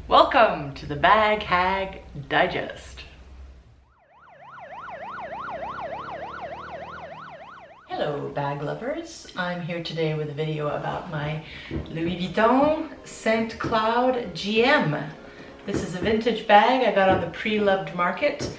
Welcome to the Bag Hag Digest. Hello bag lovers, I'm here today with a video about my Louis Vuitton Saint Cloud GM. This is a vintage bag I got on the pre-loved market.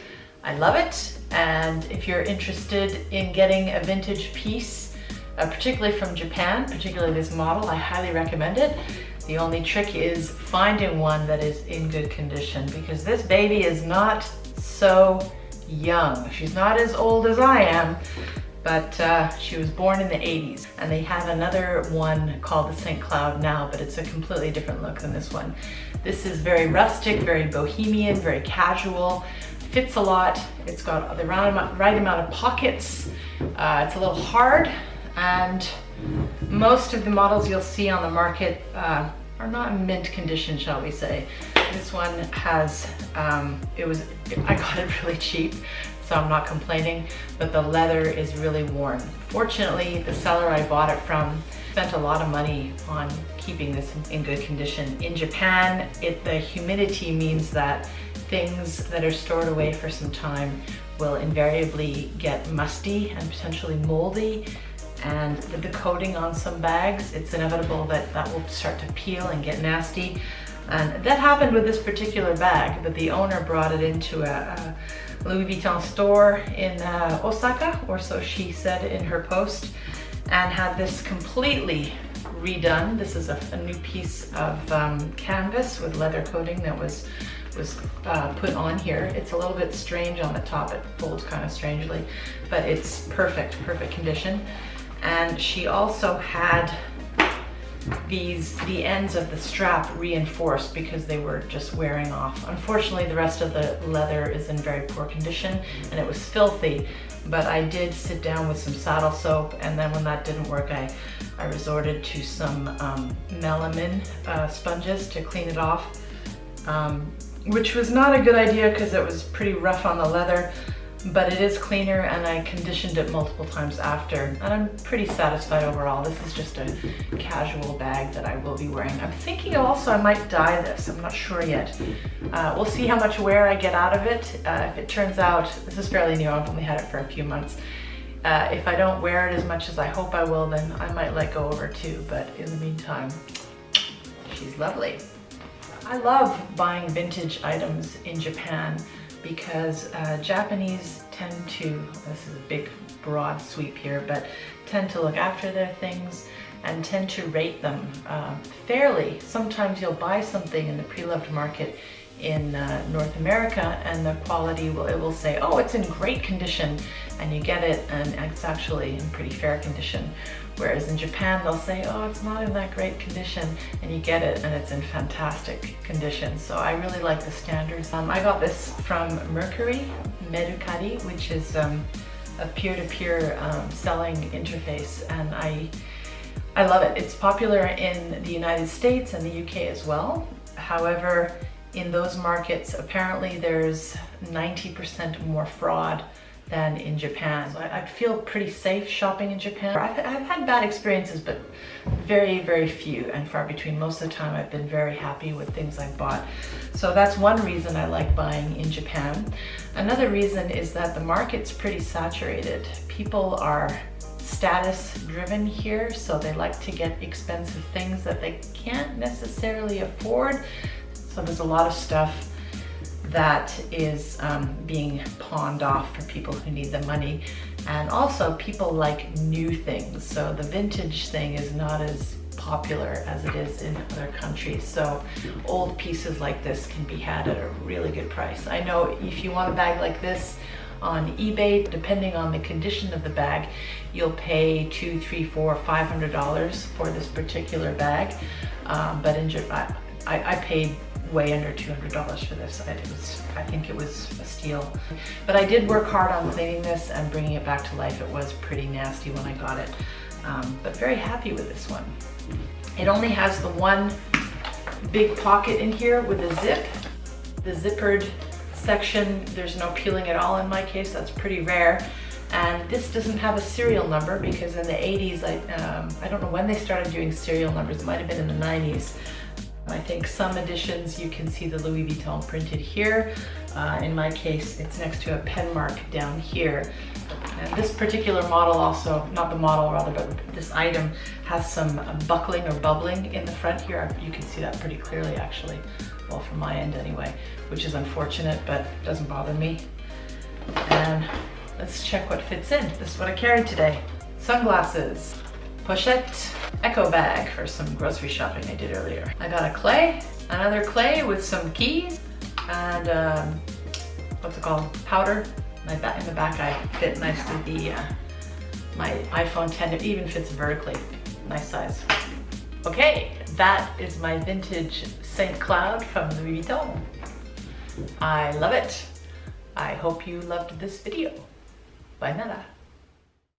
I love it, and if you're interested in getting a vintage piece, particularly from Japan, particularly this model, I highly recommend it. The only trick is finding one that is in good condition, because this baby is not so young. She's not as old as I am, but she was born in the 80s, and they have another one called the Saint Cloud now, but it's a completely different look than this one. This is very rustic, very bohemian, very casual, fits a lot. It's got the right amount of pockets. It's a little hard, and most of the models you'll see on the market are not in mint condition, shall we say. This one has, I got it really cheap, so I'm not complaining, but the leather is really worn. Fortunately, the seller I bought it from spent a lot of money on keeping this in good condition. In Japan, the humidity means that things that are stored away for some time will invariably get musty and potentially moldy. And the coating on some bags, it's inevitable that that will start to peel and get nasty. And that happened with this particular bag, but the owner brought it into a Louis Vuitton store in Osaka, or so she said in her post, and had this completely redone. This is a new piece of canvas with leather coating that was put on here. It's a little bit strange on the top, it folds kind of strangely, but it's perfect condition. And she also had the ends of the strap reinforced because they were just wearing off. Unfortunately, the rest of the leather is in very poor condition and it was filthy, but I did sit down with some saddle soap, and then when that didn't work, I resorted to some melamine sponges to clean it off, which was not a good idea because it was pretty rough on the leather. But it is cleaner, and I conditioned it multiple times after, and I'm pretty satisfied overall. This is just a casual bag that I will be wearing. I'm thinking also I might dye this. I'm not sure yet. We'll see how much wear I get out of it. If it turns out, this is fairly new, I've only had it for a few months. If I don't wear it as much as I hope I will, then I might let go of her too, but in the meantime, she's lovely. I love buying vintage items in Japan, because Japanese tend to, this is a big broad sweep here, but tend to look after their things and tend to rate them fairly. Sometimes you'll buy something in the pre-loved market in North America, and the quality it will say, oh, it's in great condition, and you get it and it's actually in pretty fair condition. Whereas in Japan, they'll say, oh, it's not in that great condition, and you get it and it's in fantastic condition. So I really like the standards. I got this from Mercury, Mercari, which is a peer-to-peer selling interface, and I love it. It's popular in the United States and the UK as well. However, in those markets, apparently there's 90% more fraud than in Japan. So I feel pretty safe shopping in Japan. I've had bad experiences, but very few and far between. Most of the time I've been very happy with things I've bought. So that's one reason I like buying in Japan. Another reason is that the market's pretty saturated. People are status driven here, so they like to get expensive things that they can't necessarily afford. So there's a lot of stuff that is being pawned off for people who need the money. And also people like new things. So the vintage thing is not as popular as it is in other countries. So old pieces like this can be had at a really good price. I know if you want a bag like this on eBay, depending on the condition of the bag, you'll pay $200, $300, $400, $500 for this particular bag. But in Japan, I paid way under $200 for this. I think it was a steal. But I did work hard on cleaning this and bringing it back to life. It was pretty nasty when I got it, but very happy with this one. It only has the one big pocket in here with a zip. The zippered section, there's no peeling at all in my case. That's pretty rare. And this doesn't have a serial number because in the 80s, I don't know when they started doing serial numbers. It might have been in the 90s. I think some editions you can see the Louis Vuitton printed here. In my case, it's next to a pen mark down here. And this particular model also, not the model rather, but this item has some buckling or bubbling in the front here. You can see that pretty clearly actually, well from my end anyway, which is unfortunate, but doesn't bother me. And let's check what fits in. This is what I carried today. Sunglasses, pochette, echo bag for some grocery shopping I did earlier. I got a clay, another clay with some keys, and what's it called, powder. In the back I fit nicely my iPhone 10. It even fits vertically, nice size. Okay, that is my vintage Saint Cloud from Louis Vuitton. I love it. I hope you loved this video. Bye nada.